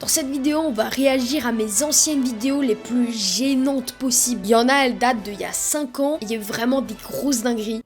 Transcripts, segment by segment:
Pour cette vidéo, on va réagir à mes anciennes vidéos les plus gênantes possibles. Il y en a, elles datent d'il y a 5 ans. Il y a eu vraiment des grosses dingueries.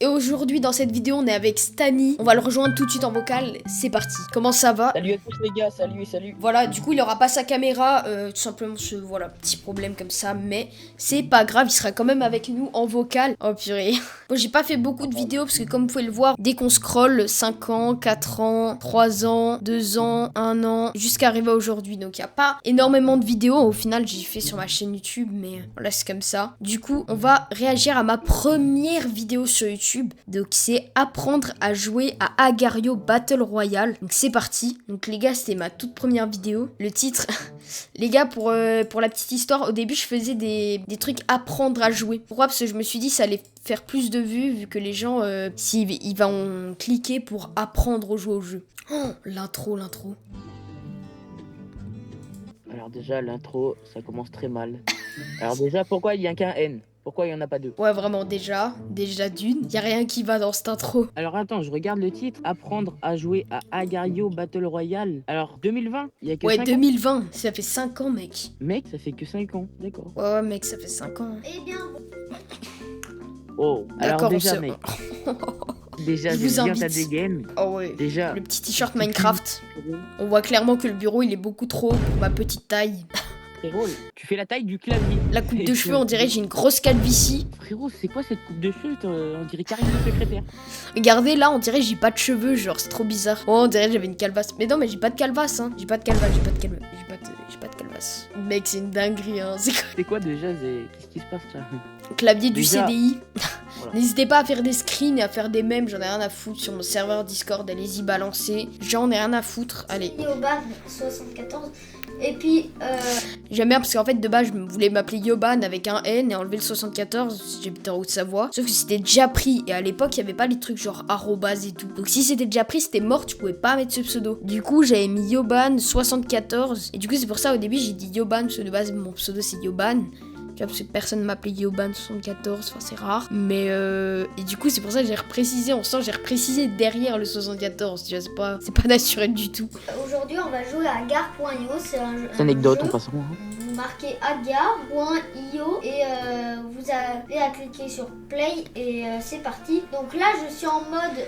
Et aujourd'hui, dans cette vidéo, on est avec Stani. On va le rejoindre tout de suite en vocal. C'est parti. Comment ça va? Salut à tous les gars, salut. Voilà, du coup, il aura pas sa caméra. Tout simplement, voilà, petit problème comme ça. Mais c'est pas grave, il sera quand même avec nous en vocal. Oh purée. Bon, j'ai pas fait beaucoup de vidéos parce que comme vous pouvez le voir, dès qu'on scrolle 5 ans, 4 ans, 3 ans, 2 ans, 1 an, jusqu'à arriver à aujourd'hui. Donc il y a pas énormément de vidéos. Au final, j'ai fait sur ma chaîne YouTube, mais voilà, c'est comme ça. Du coup, on va réagir à ma première vidéo sur YouTube. Donc c'est apprendre à jouer à Agar.io Battle Royale. Donc c'est parti. Donc les gars, c'était ma toute première vidéo. Le titre, les gars, pour la petite histoire, au début je faisais des trucs apprendre à jouer. Pourquoi? Parce que je me suis dit ça allait faire plus de vues vu que les gens, ils vont cliquer pour apprendre à jouer au jeu. Oh, l'intro. Alors déjà, l'intro, ça commence très mal. Alors déjà, pourquoi il y a qu'un N? Pourquoi il y en a pas deux? Ouais, vraiment, déjà d'une, y a rien qui va dans cette intro. Alors attends, je regarde le titre, apprendre à jouer à Agar.io Battle Royale. Alors 2020, il y a que 5 ans. 2020, ça fait 5 ans, mec. Mec, ça fait que 5 ans, d'accord. Ouais, mec, ça fait 5 ans. Eh bien, Oh, alors D'accord, déjà, mec. Déjà, Je vous j'aime bien invite. ta dégaine. Oh ouais, Déjà. le petit t-shirt Minecraft. On voit clairement que le bureau, il est beaucoup trop pour ma petite taille. Frérot, tu fais la taille du clavier. La coupe de cheveux, on dirait que j'ai une grosse calvitie. Frérot, c'est quoi cette coupe de cheveux? On dirait carrément le secrétaire. Regardez, là, on dirait que j'ai pas de cheveux, genre, c'est trop bizarre. Oh, on dirait que j'avais une calvasse. Mais non, mais j'ai pas de calvasse, hein. J'ai pas de calvasse. Mec, c'est une dinguerie, hein. C'est quoi? C'est quoi déjà? Qu'est-ce qui se passe là? Clavier du Déjà. CDI. Voilà. N'hésitez pas à faire des screens et à faire des mèmes, j'en ai rien à foutre sur mon serveur Discord, allez-y balancer. J'en ai rien à foutre, allez. Yoban 74. Et puis, J'aime bien parce qu'en fait de base je voulais m'appeler Yoban avec un N et enlever le 74, j'habite en Haute-Savoie. Sauf que c'était déjà pris et à l'époque il y avait pas les trucs genre arrobase et tout. Donc si c'était déjà pris c'était mort, tu pouvais pas mettre ce pseudo. Du coup j'avais mis Yoban 74 et du coup c'est pour ça au début j'ai dit Yoban parce que de base mon pseudo c'est Yoban. Parce que personne m'appelait Yoban 74, enfin c'est rare. Mais et du coup c'est pour ça que j'ai reprécisé, j'ai reprécisé derrière le 74, tu vois, c'est pas naturel du tout. aujourd'hui, on va jouer à Agar.io. C'est un jeu. Anecdote, jeu. on passe. Vous marquez Agar.io et vous avez à cliquer sur Play et c'est parti. Donc là, je suis en mode.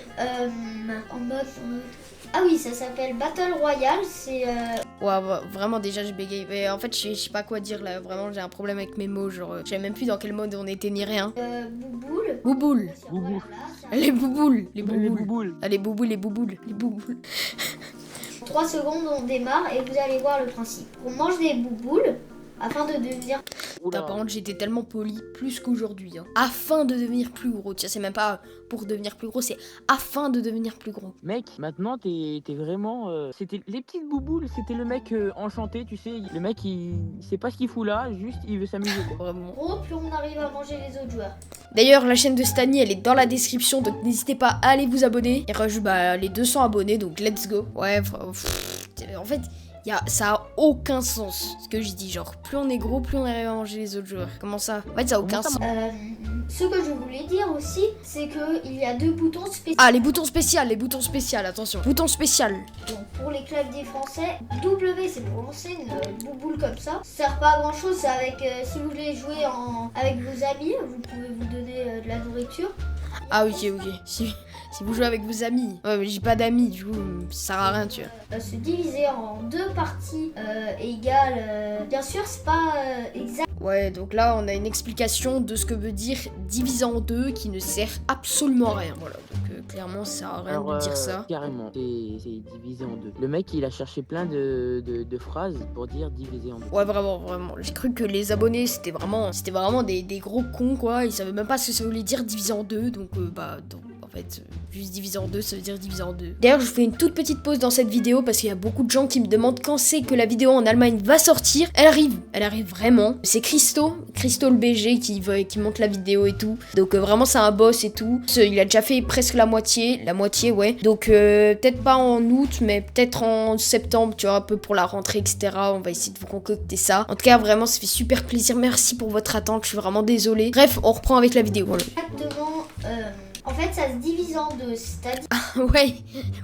Ah oui, ça s'appelle Battle Royale. C'est Ouais, vraiment déjà je bégaye. Mais en fait je sais pas quoi dire là, vraiment j'ai un problème avec mes mots, genre je savais même plus dans quel mode on était ni rien. Bouboule. Bouboule. Bouboule. Les bouboules. Les bouboules. Bouboule. Ah, les bouboules. 3 secondes, on démarre et vous allez voir le principe. On mange des bouboules afin de devenir. Putain, par contre j'étais tellement poli plus qu'aujourd'hui, hein. Afin de devenir plus gros, tu sais, c'est même pas pour devenir plus gros, c'est afin de devenir plus gros. Mec, maintenant t'es vraiment. C'était les petites bouboules, c'était le mec enchanté, tu sais. Le mec il sait pas ce qu'il fout là, juste il veut s'amuser quoi. Vraiment. Gros, plus on arrive à manger les autres joueurs. D'ailleurs la chaîne de Stani elle est dans la description, donc n'hésitez pas à aller vous abonner. Il rejoue les 200 abonnés, donc let's go. Ouais, en fait... ça a aucun sens ce que je dis, genre plus on est gros, plus on arrive à manger les autres joueurs. Comment ça? En fait ça a aucun sens. Ce que je voulais dire aussi, c'est que il y a 2 boutons spéciaux. Ah les boutons spéciaux, attention. Bouton spécial. Donc pour les claviers français, W c'est pour lancer une bouboule comme ça. Ça sert pas à grand chose, c'est avec si vous voulez jouer avec vos amis, vous pouvez vous donner de la nourriture. Ah ok. Si vous jouez avec vos amis. Ouais mais j'ai pas d'amis, du coup ça sert à rien tu vois. Se diviser en 2 parties égales. Bien sûr c'est pas exact. Ouais, donc là on a une explication de ce que veut dire diviser en 2 qui ne sert absolument à rien. Voilà, donc clairement ça sert à rien de dire ça. Carrément, c'est divisé en 2. Le mec il a cherché plein de phrases pour dire divisé en 2. Ouais vraiment. J'ai cru que les abonnés c'était vraiment des gros cons quoi. Ils savaient même pas ce que ça voulait dire diviser en 2, donc en fait, juste diviser en 2, ça veut dire diviser en 2. D'ailleurs, je vous fais une toute petite pause dans cette vidéo parce qu'il y a beaucoup de gens qui me demandent quand c'est que la vidéo en Allemagne va sortir. Elle arrive vraiment. C'est Christo le BG qui monte la vidéo et tout. Donc vraiment, c'est un boss et tout. Il a déjà fait presque la moitié, ouais. Donc peut-être pas en août, mais peut-être en septembre, tu vois, un peu pour la rentrée, etc. On va essayer de vous concocter ça. En tout cas, vraiment, ça fait super plaisir. Merci pour votre attente. Je suis vraiment désolée. Bref, on reprend avec la vidéo. Voilà. Exactement En fait, ça se divise en deux. C'est-à-dire.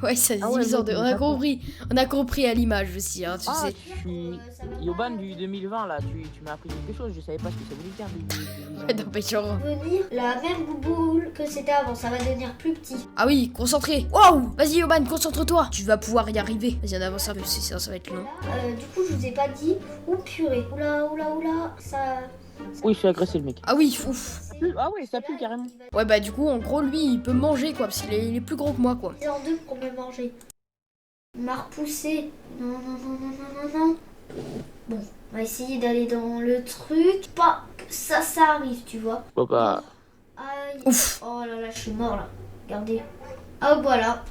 Ouais, ça se Ah ouais, divise en ouais, deux. mais On a d'accord. compris. On a compris à l'image aussi, hein, tu Ah, sais. je suis Yoban du 2020 là, tu m'as appris quelque chose, je savais pas ce que ça voulait dire. Non, mais genre... Devenir la même boule que c'était avant. Ça va devenir plus petit. Ah oui, concentré. Waouh! Vas-y, Yoban, concentre-toi. Tu vas pouvoir y arriver. Vas-y, on avance un peu, ça va être long. Là, du coup, je vous ai pas dit. Ou purée. Oula. Ça. Oui, je suis agressé le mec. Ah oui, ouf. Ah ouais, ça pue carrément. Ouais, bah du coup, en gros, lui, il peut manger, quoi, parce il est plus gros que moi, quoi. C'est en deux pour me manger. Il m'a repoussé. Non. Bon, on va essayer d'aller dans le truc. Pas que ça arrive, tu vois. Papa. Aïe. Ouf. Oh là là, je suis mort là. Regardez. Ah voilà.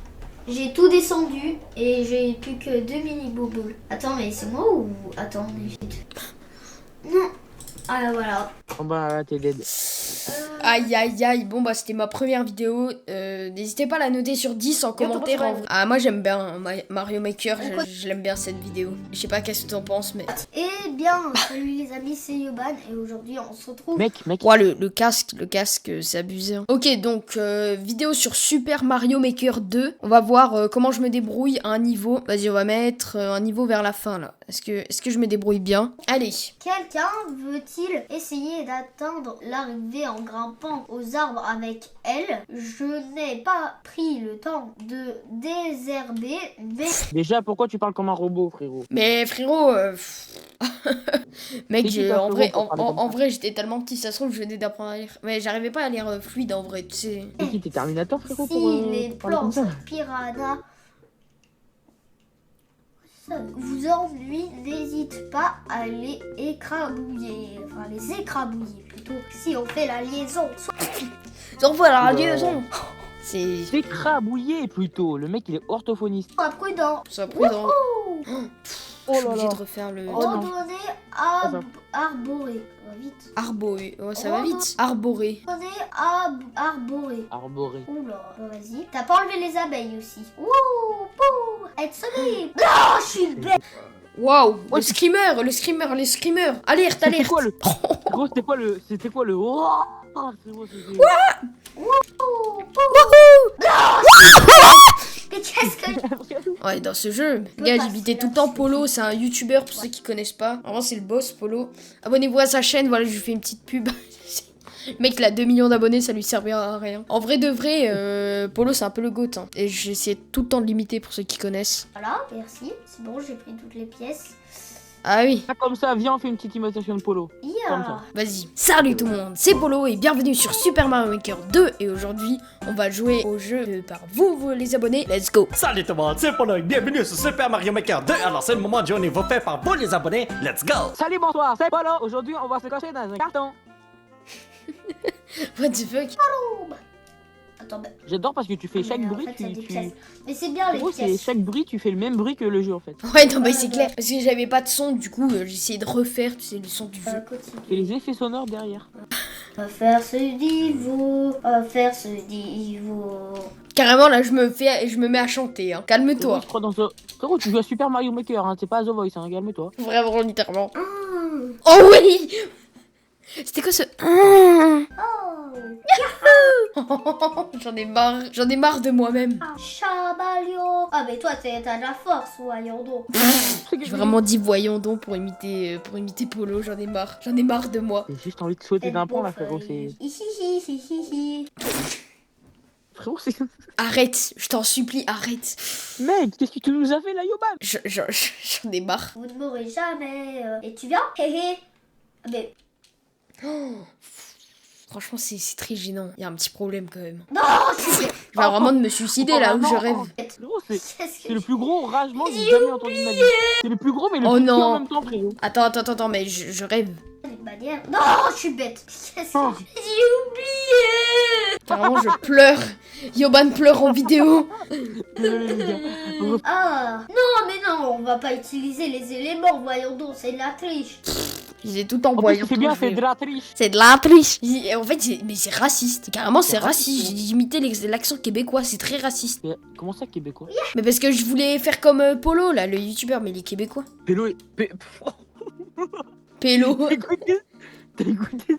J'ai tout descendu et j'ai plus que 2 mini boboules. Attends, mais c'est moi ou. Attends, mais vite. Non. Ah voilà. Oh bah, t'es dead. Aïe. Bon, bah, c'était ma première vidéo. N'hésitez pas à la noter sur 10 en commentaire. En vrai. Ah, moi, j'aime bien hein, Mario Maker. Je l'aime bien cette vidéo. Je sais pas qu'est-ce que t'en penses, mais. Eh bien, salut les amis, c'est Yoban et aujourd'hui on se retrouve. Mec. Ouais, le casque, c'est abusé. Hein. Ok, donc, vidéo sur Super Mario Maker 2. On va voir comment je me débrouille à un niveau. Vas-y, on va mettre un niveau vers la fin, là. Est-ce que je me débrouille bien? Allez. Quelqu'un veut-il essayer d'atteindre l'arrivée en grimpant aux arbres avec elle? Je n'ai pas pris le temps de désherber, mais Déjà, pourquoi tu parles comme un robot, frérot? Mais frérot, mec, C'est qui ta en frérot vrai, pour parler comme ça vrai, j'étais tellement petit, ça se trouve, je venais d'apprendre à lire. Mais j'arrivais pas à lire fluide en vrai, tu sais. C'est qui, t'es Terminator, frérot, si pour les parler comme plantes ça? piranha vous ennuient, n'hésite pas à les écrabouiller. Enfin, les écrabouiller plutôt. Si on fait la liaison. On voit la Oula. liaison. C'est T'écrabouillé plutôt, le mec il est orthophoniste. Sois prudent. ça prudent. Oh Je suis là obligée là. de refaire le Oh non. Randonnée arborée. Ça va vite. arboré. Ouais, ça va vite. Arboré. Randonnée arborée. Arboré. Oula, bon, vas-y. T'as pas enlevé les abeilles aussi. Ouh, pou, être solide. Non, je suis bête. Waouh, le screamer. Alerte. C'était quoi le. Gros, c'était quoi le. Oh, frérot, c'était. Mais qu'est-ce que. Ouais, dans ce jeu, gars, j'imitais tout le temps Polo, c'est un youtubeur pour ceux qui connaissent pas. Vraiment, c'est le boss, Polo. Abonnez-vous à sa chaîne, voilà, je lui fais une petite pub. Le mec, il a 2 millions d'abonnés, ça lui servira à rien. En vrai de vrai, Polo, c'est un peu le goat. Hein. Et j'essaie tout le temps de l'imiter pour ceux qui connaissent. Voilà, merci. C'est bon, j'ai pris toutes les pièces. Ah oui, Ah, comme ça, viens, on fait une petite imitation de Polo. Comme ça. Yeah. vas-y. Salut tout le monde, c'est Polo et bienvenue sur Super Mario Maker 2. Et aujourd'hui, on va jouer au jeu par vous les abonnés. Let's go. Salut tout le monde, c'est Polo et bienvenue sur Super Mario Maker 2. Alors c'est le moment de jouer au niveau fait par vous les abonnés. Let's go! Salut, bonsoir, c'est Polo. Aujourd'hui, on va se cacher dans un carton. What the fuck? Attends, bah, J'adore parce que tu fais chaque mais en bruit, fait, ça tu. déplace. Mais c'est bien les Gros, c'est pièces. chaque bruit, tu fais le même bruit que le jeu en fait. Ouais, non, mais c'est clair. Parce que j'avais pas de son, du coup, j'ai essayé de refaire, tu sais, le son du jeu. Continue. Tu fais les effets sonores derrière. On va faire ce niveau. On va faire ce niveau. Carrément, là, je me mets à chanter, hein. Calme-toi. Je crois dans ce. Frérot, tu joues à Super Mario Maker, hein, c'est pas à The Voice, hein, calme-toi. Vraiment, littéralement. Mmh. Oh oui! C'était quoi ce... Oh. J'en ai marre de moi-même. Chabalio. Ah, mais toi, t'as de la force, voyons donc. J'ai vraiment dit voyons donc pour imiter Polo, j'en ai marre de moi. J'ai juste envie de sauter d'un pont là, frérot, c'est. Hihihihihihi. Frérot, c'est. Arrête, je t'en supplie, arrête. Mec, qu'est-ce que tu nous as fait là, Yoban? J'en ai marre. Vous ne mourrez jamais. Et tu viens? Hé hé. Ah, mais. Franchement, c'est très gênant. Il y a un petit problème quand même. Non, Je vais vraiment de me suicider là où je rêve. Frérot, c'est Qu'est-ce que le plus gros ragement que j'ai jamais entendu de ma vie. C'est le plus gros, mais le Oh plus petit non. en même temps, frérot. Attends, mais je rêve. Une manière. Non, je suis bête. Qu'est-ce Oh. que j'ai oublié? Carrément, je pleure. Yoban pleure en vidéo. Désolé, les gars. Ah, non, mais non, on va pas utiliser les éléments, voyons donc, c'est de la triche. J'ai tout en En plus, voyant. c'est bien, c'est de la triche. C'est de la triche. En fait, mais c'est raciste. Carrément, c'est raciste. J'ai imité l'accent québécois. C'est très raciste. Mais comment ça, québécois? Mais parce que je voulais faire comme Polo, là, le youtubeur, mais il est québécois. Pélo et. Pélo. T'as écouté?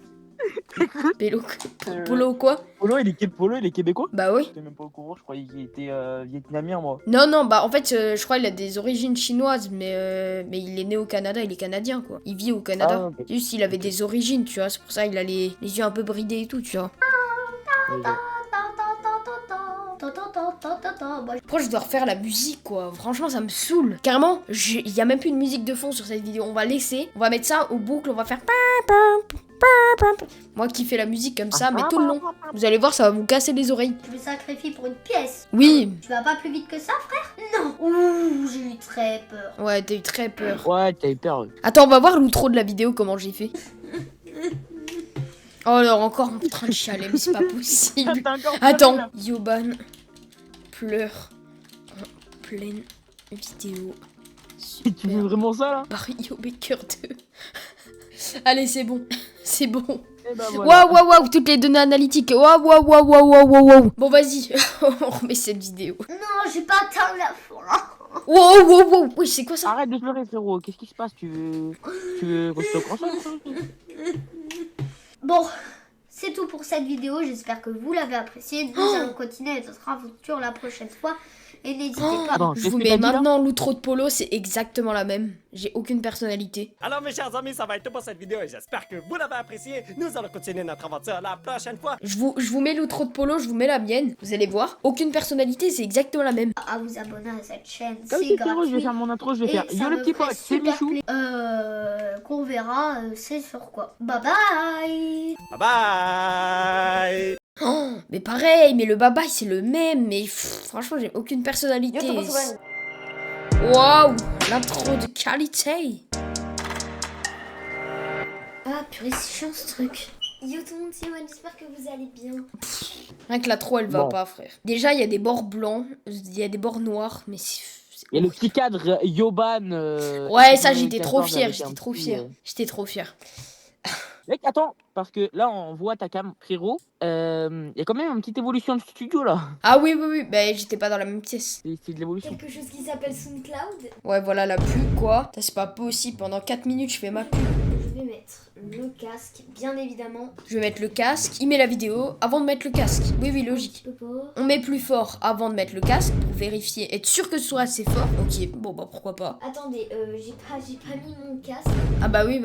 Polo quoi? Polo, il est québécois? Bah oui. J'étais même pas au courant, je croyais qu'il était vietnamien, moi. Non, bah en fait, je crois qu'il a des origines chinoises, mais il est né au Canada, il est canadien quoi. Il vit au Canada. Ah, ok. Juste, il avait des origines, tu vois, c'est pour ça il a les yeux un peu bridés et tout, tu vois. Pourquoi je dois refaire la musique quoi? Franchement ça me saoule. Carrément, il y a même plus de musique de fond sur cette vidéo. On va laisser, on va mettre ça au boucle, on va faire moi qui fais la musique comme ça, mais tout le long. Vous allez voir, ça va vous casser les oreilles. Tu me sacrifies pour une pièce. Oui. Tu vas pas plus vite que ça, frère? Non. Ouh, j'ai eu très peur. Ouais, t'as eu très peur. Ouais, t'as eu peur. Attends, on va voir l'outro de la vidéo, comment j'ai fait. Oh alors encore en train de chialer, mais c'est pas possible. Attends, Yoban pleure en pleine vidéo. Tu veux vraiment ça là? Mario Maker 2. Allez, c'est bon. C'est bon. Eh ben, voilà. Waouh, toutes les données analytiques. Waouh. Bon, vas-y, on remet cette vidéo. Non, j'ai pas atteint la fin. Wow. Oui, c'est quoi ça? Arrête de pleurer, frérot. Qu'est-ce qui se passe? Tu veux que je te console? Bon, c'est tout pour cette vidéo. J'espère que vous l'avez appréciée. Nous allons continuer notre aventure la prochaine fois. Et n'hésitez pas. Attends, Je qu'est-ce vous que mets t'as dit, là? maintenant l'outro de Polo, c'est exactement la même. J'ai aucune personnalité. Alors mes chers amis, ça va être tout pour cette vidéo et j'espère que vous l'avez apprécié. Nous allons continuer notre aventure la prochaine fois. Je vous mets l'outro de Polo, je vous mets la mienne. Vous allez voir. Aucune personnalité, c'est exactement la même. À vous abonner à cette chaîne, Comme c'est si, frérot, je vais gratuit. faire mon intro, je vais Et faire ça yo le me petit ferait pote, c'est super Michou. qu'on verra, c'est sur quoi. Bye bye. Bye bye. Oh, mais pareil, mais le bye-bye, c'est le même. Mais franchement, j'ai aucune personnalité. Waouh, l'intro de qualité. Ah purée, c'est chiant ce truc. Yo tout le monde, c'est moi, j'espère que vous allez bien. Rien que l'intro, elle va Bon. pas, frère. Déjà, il y a des bords blancs, il y a des bords noirs, mais c'est... Il y a le petit cadre Yoban. Ouais, ça, j'étais 14 trop fière, avec j'étais un trop petit, fière. J'étais trop fière. Mec, attends, parce que là, on voit ta cam, frérot. Il y a quand même une petite évolution de studio là. Ah oui, bah j'étais pas dans la même pièce. C'est de l'évolution. Quelque chose qui s'appelle SoundCloud. Ouais, voilà la pub, quoi. Ça, c'est pas possible, pendant 4 minutes, je fais ma pub. Je vais mettre le casque, bien évidemment. Je vais mettre le casque, il met la vidéo avant de mettre le casque. Oui, logique. Je peux pas. On met plus fort avant de mettre le casque pour vérifier, être sûr que ce soit assez fort. Ok, bon bah pourquoi pas. Attendez, j'ai pas mis mon casque. Ah bah oui,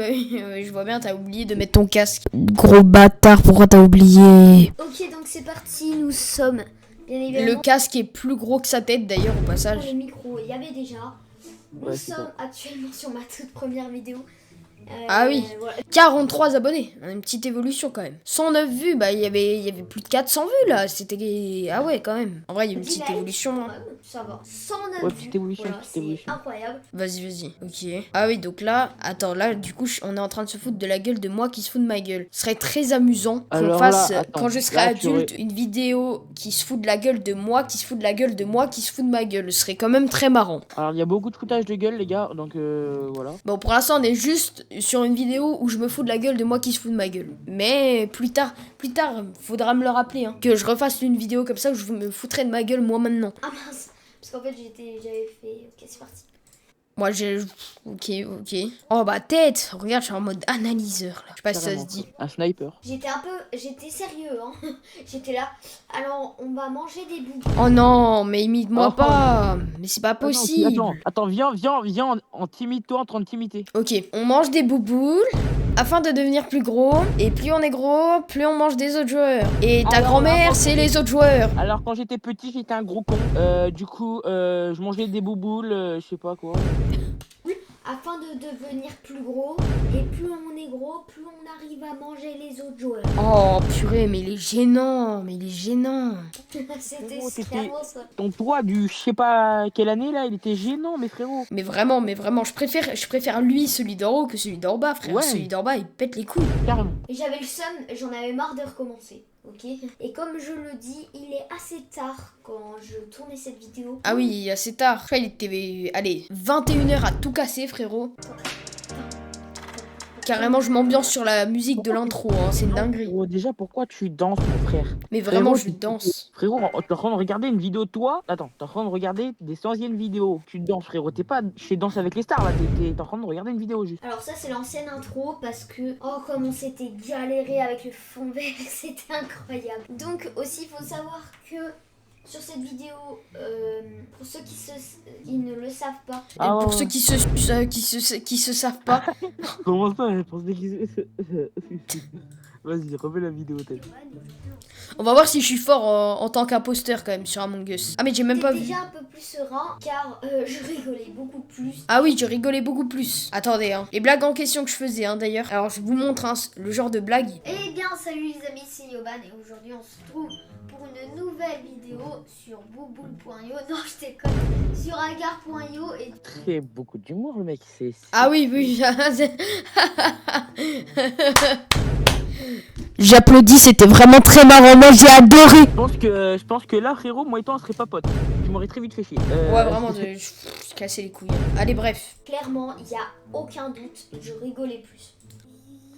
je vois bien, t'as oublié de mettre ton casque. Gros bâtard, pourquoi t'as oublié? Ok, donc c'est parti, nous sommes bien évidemment. Le casque est plus gros que sa tête d'ailleurs au Pour passage. le micro, il y avait déjà. Nous Ouais, c'est sommes actuellement sur ma toute première vidéo. Ah oui. Voilà. 43 abonnés, une petite évolution quand même. 109 vues, bah il y avait plus de 400 vues là, c'était... Ah ouais quand même. En vrai il y a une 10 petite likes, évolution. quand Hein. même, ça va. 109 Ouais, vues. petite évolution, Voilà, petite c'est évolution. incroyable. Vas-y, ok. Ah oui, donc là, attends, là, du coup, on est en train de se foutre de la gueule de moi qui se fout de ma gueule. Ce serait très amusant qu'on Alors fasse, là, attends, quand je serai là, tu adulte, une vidéo qui se fout de la gueule de moi, qui se fout de la gueule de moi, qui se fout de ma gueule. Ce serait quand même très marrant. Alors, il y a beaucoup de foutage de gueule, les gars, donc voilà. Bon, pour l'instant, on est juste sur une vidéo où je me fous de la gueule de moi qui se fout de ma gueule. Mais plus tard, faudra me le rappeler, hein, que je refasse une vidéo comme ça où je me foutrais de ma gueule moi maintenant. Ah mince, parce qu'en fait j'avais fait. Ok, c'est parti. Moi, j'ai... Ok. Oh, bah, tête. Regarde, je suis en mode analyseur, là. Je sais pas si ça Carrément, se dit. quoi. Un sniper. J'étais sérieux, hein. J'étais là. Alors, on va manger des bouts. Oh non, mais imite-moi Oh. pas. Mais c'est pas possible. Attends, viens en timide-toi en train de t'imiter. Ok, on mange des bouboules afin de devenir plus gros. Et plus on est gros, plus on mange des autres joueurs. Et ta Alors, grand-mère, là, c'est les autres joueurs. Alors, quand j'étais petit, j'étais un gros con. Du coup, je mangeais des bouboules, je sais pas quoi. Afin de devenir plus gros. Et plus on est gros, plus on arrive à manger les autres joueurs. Oh purée, mais il est gênant. C'était Oh, t'étais- vraiment ça. Ton toit du je sais pas quelle année là, il était gênant, mes frérots. Mais vraiment, je préfère lui, celui d'en haut, que celui d'en bas, frère. Ouais. Celui d'en bas, il pète les couilles. Carrément. Et j'avais le seum, j'en avais marre de recommencer. Ok. Et comme je le dis, il est assez tard quand je tournais cette vidéo. Ah oui, assez tard. Je crois qu'il était... Allez, 21h à tout casser, frérot. Carrément, je m'ambiance sur la musique de l'intro, hein, c'est une dinguerie. Frérot, déjà, pourquoi tu danses, mon frère? Mais vraiment, Frérot, je danse. Frérot, t'es en train de regarder une vidéo de toi. Attends, t'es en train de regarder des anciennes vidéos. Tu danses, frérot. T'es pas chez Danse avec les stars, là. T'es en train de regarder une vidéo juste. Alors ça c'est l'ancienne intro parce que oh comme on s'était galéré avec le fond vert, c'était incroyable. Donc aussi il faut savoir que sur cette vidéo, pour ceux qui ne le savent pas, Et Ah, pour ouais, ceux qui se savent pas, Comment ça, je pensais qu'ils... Vas-y, remets la vidéo, t'es. on va voir si je suis fort en tant qu'imposteur quand même sur Among Us. Ah mais j'ai même pas vu. déjà un peu plus serein car je rigolais beaucoup plus. Ah oui, je rigolais beaucoup plus. Attendez, hein. Les blagues en question que je faisais, hein, d'ailleurs. Alors, je vous montre hein, le genre de blague. Eh bien salut les amis, c'est Yoban et aujourd'hui on se trouve pour une nouvelle vidéo sur bouboule.io. Non je déconne, sur agar.io et Très beaucoup d'humour, le mec. Ah oui, oui. J'applaudis, c'était vraiment très marrant. Moi, j'ai adoré. Je pense que là, frérot, moi et toi, on serait pas potes. Tu m'aurais très vite fait chier. Ouais, vraiment, je cassais les couilles. Allez, bref. clairement il n'y a aucun doute, je rigolais plus.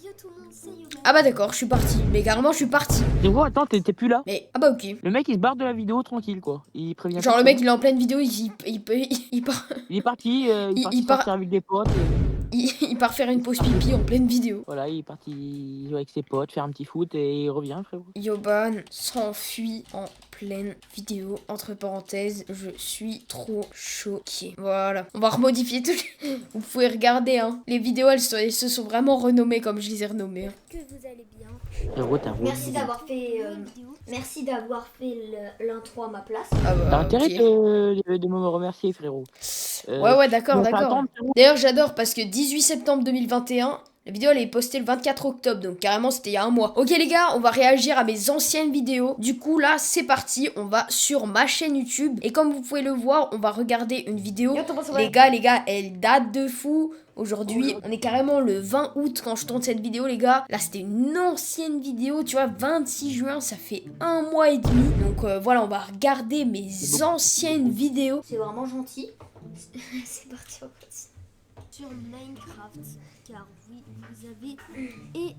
Yo tout le monde, c'est Yoban. Ah bah d'accord, je suis parti. Mais carrément, je suis parti. Frérot, attends, t'es plus là. Mais, ah bah ok. Le mec, il se barre de la vidéo tranquille, quoi. Il prévient Genre, le personne. mec, il est en pleine vidéo, il part, Il est parti, il il part- sortir avec des potes. Et... il part faire une pause pipi en pleine vidéo. Voilà, il est parti jouer avec ses potes, faire un petit foot et il revient, frérot. Yoban s'enfuit en pleine vidéo. Entre parenthèses, je suis trop choquée. Voilà. On va remodifier tout. Vous pouvez regarder, hein. Les vidéos, elles se sont vraiment renommées comme je les ai renommées. Hein. Que vous allez bien. Frérot, t'as Merci d'avoir fait l'intro à ma place. Ah bah, T'as intérêt ok. de me remercier, frérot. Ouais, d'accord, on va d'accord. attendre, frérot. D'ailleurs, j'adore parce que 18 septembre 2021, la vidéo elle est postée le 24 octobre, donc carrément c'était il y a un mois. Ok les gars, on va réagir à mes anciennes vidéos. Du coup là, c'est parti, on va sur ma chaîne YouTube. Et comme vous pouvez le voir, on va regarder une vidéo. Les gars, elle date de fou. Aujourd'hui, on est carrément le 20 août quand je tourne cette vidéo, les gars. Là, c'était une ancienne vidéo, tu vois, 26 juin, ça fait un mois et demi. Donc voilà, on va regarder mes anciennes vidéos. C'est vraiment gentil. C'est parti en fait. Sur Minecraft, car oui, vous avez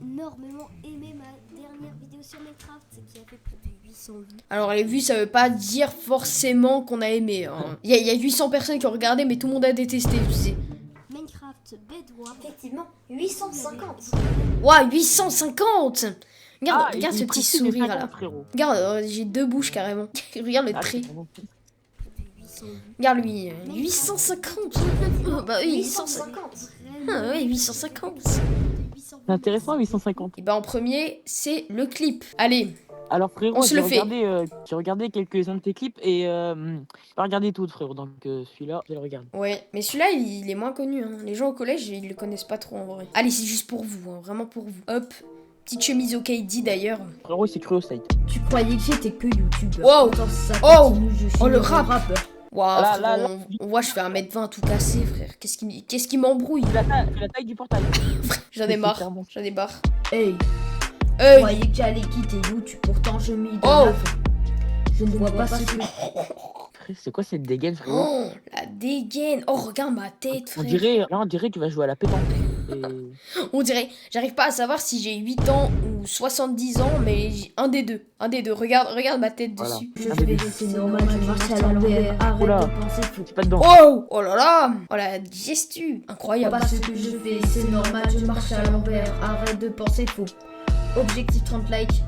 énormément aimé ma dernière vidéo sur Minecraft qui a fait plus de 800 vues. Alors les vues, ça veut pas dire forcément qu'on a aimé. Hein. Il y a 800 personnes qui ont regardé, mais tout le monde a détesté, tu sais. Minecraft Bedwars. Effectivement, 850. Ouah, 850. Regarde, Ah, regarde il ce petit précise les sourire 50, là. frérot. Regarde, j'ai deux bouches carrément. Regarde le Ah, trait. c'est bon. Regarde lui, 850. Bah oui, 850. 850. Ah oui, 850. C'est intéressant, 850. Et bah en premier, c'est le clip. Allez, Alors frérot, On se le fait. J'ai regardé quelques-uns de tes clips et j'ai pas regardé tout frérot, donc celui-là, je vais le regarder. ouais, mais celui-là, il est moins connu. Hein. Les gens au collège, ils le connaissent pas trop en vrai. Allez, c'est juste pour vous, hein, vraiment pour vous. Hop, petite chemise au KD d'ailleurs. Frérot, c'est cru au site. Tu croyais que j'étais que youtubeur. Wow. Pourtant, ça Oh. continue, je suis Oh, le devenu rap. rappeur. Waouh, Là, frérot, là, là. on voit, je fais 1m20 tout cassé, frère. Qu'est-ce qui m'embrouille? C'est la taille du portail. J'en ai marre, Clairement. j'en ai marre. Hey, je Hey. croyais que j'allais quitter YouTube. Pourtant, je m'y Oh. Je ne vois pas ce que... Frère, c'est quoi cette dégaine, frérot? Oh, la dégaine. Oh, regarde ma tête, On frère. dirait que tu vas jouer à la pétanque. Et... On dirait, j'arrive pas à savoir si j'ai 8 ans ou 70 ans, mais j'ai un des deux. Un des deux. Regarde ma tête Voilà. dessus. Je Ah, fais mais- c'est normal, je marche à l'envers. Arrête Oula. de penser faux. C'est pas dedans. Oh, oh là là. Oh la gestu. Incroyable. Pas ce que je fais, c'est normal, je marche à l'envers. Arrête de penser faux. Objectif 30 likes.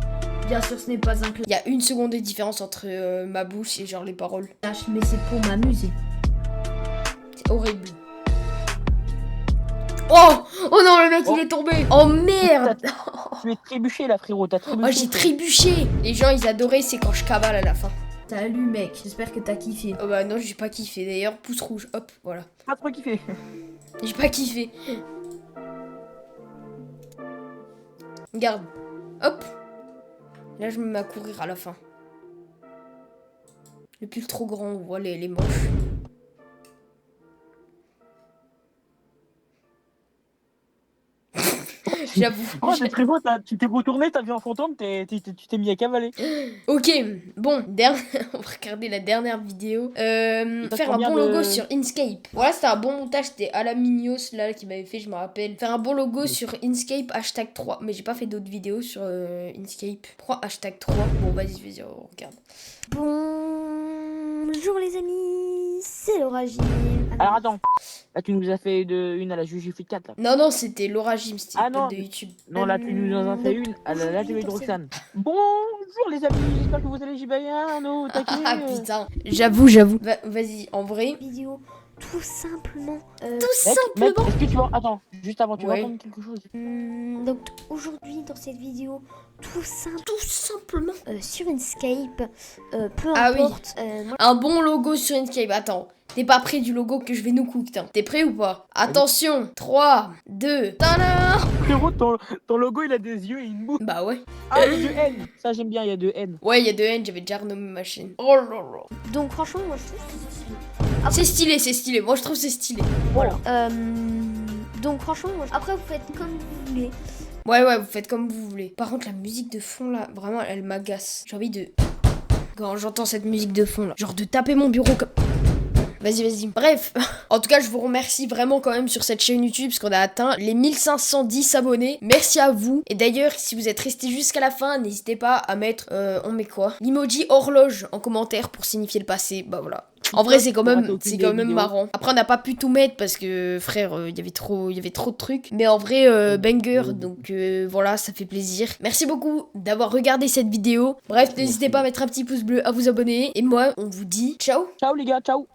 Bien sûr, ce n'est pas un Il y a 1 seconde de différence entre ma bouche et genre les paroles. clash, mais c'est pour m'amuser. C'est horrible. Oh, oh non, le mec il est tombé. Oh merde. Tu es trébuché là, frérot. T'as trébuché. Oh, j'ai trébuché. Les gens ils adoraient, c'est quand je cavale à la fin. Salut mec, j'espère que t'as kiffé. Oh bah non, j'ai pas kiffé. D'ailleurs, pouce rouge. Hop, voilà. Pas trop kiffé. J'ai pas kiffé. Regarde. Hop. Là, je me mets à courir à la fin. Le pull trop grand, on voit les manches. J'avoue. Oh, c'est très beau, tu t'es retourné, t'as vu un fantôme, tu t'es mis à cavaler. Ok, bon, on va regarder la dernière vidéo. Faire un combien bon de- logo sur Inkscape. Voilà, c'était un bon montage, c'était Alaminios là qui m'avait fait, je me rappelle. Faire un bon logo sur Inkscape #3. Mais j'ai pas fait d'autres vidéos sur Inkscape. Pourquoi #3? Bon, vas-y, on regarde. Bonjour les amis, c'est Laura Gilles. Alors attends, là tu nous as fait une à la Jujufi 4 là. Non, c'était Laura Jim, c'était Ah une non. pote de YouTube. Non, là tu nous en as fait une à la TV de Roxane. Bonjour les amis, j'espère que vous allez bien, au taquet. Ah putain, j'avoue. Vas-y, en vrai. Vidéo tout simplement. Mec, est-ce que tu vas... Attends, juste avant, tu vas Ouais. entendre quelque chose. Donc aujourd'hui dans cette vidéo, tout simplement. sur Inkscape, peu Ah oui. importe. Moi, Un bon logo sur Inkscape. Attends, t'es pas prêt du logo que je vais nous cook, t'es prêt ou pas? Attention, 3, 2, tada! Frérot, ton logo il a des yeux et une bouche. Bah ouais. Ah, il y a 2 N. Ça j'aime bien, il y a 2 N. Ouais, il y a 2 N, j'avais déjà renommé ma chaîne. Oh là là. donc franchement, moi je trouve que C'est stylé. Moi, je trouve c'est stylé. voilà. Donc franchement, après vous faites comme vous voulez. Ouais, vous faites comme vous voulez. Par contre, la musique de fond là, vraiment, elle m'agace. J'ai envie de... Quand j'entends cette musique de fond là, genre de taper mon bureau comme... Vas-y. Bref, en tout cas, je vous remercie vraiment quand même sur cette chaîne YouTube parce qu'on a atteint les 1510 abonnés. Merci à vous. Et d'ailleurs, si vous êtes resté jusqu'à la fin, n'hésitez pas à mettre, on met quoi? L'emoji horloge en commentaire pour signifier le passé. Bah voilà. En vrai, c'est quand même marrant. Après, on n'a pas pu tout mettre parce que, frère, il y avait trop de trucs. Mais en vrai, banger, donc voilà, ça fait plaisir. Merci beaucoup d'avoir regardé cette vidéo. Bref, n'hésitez pas à mettre un petit pouce bleu, à vous abonner. Et moi, on vous dit ciao. Ciao les gars, ciao.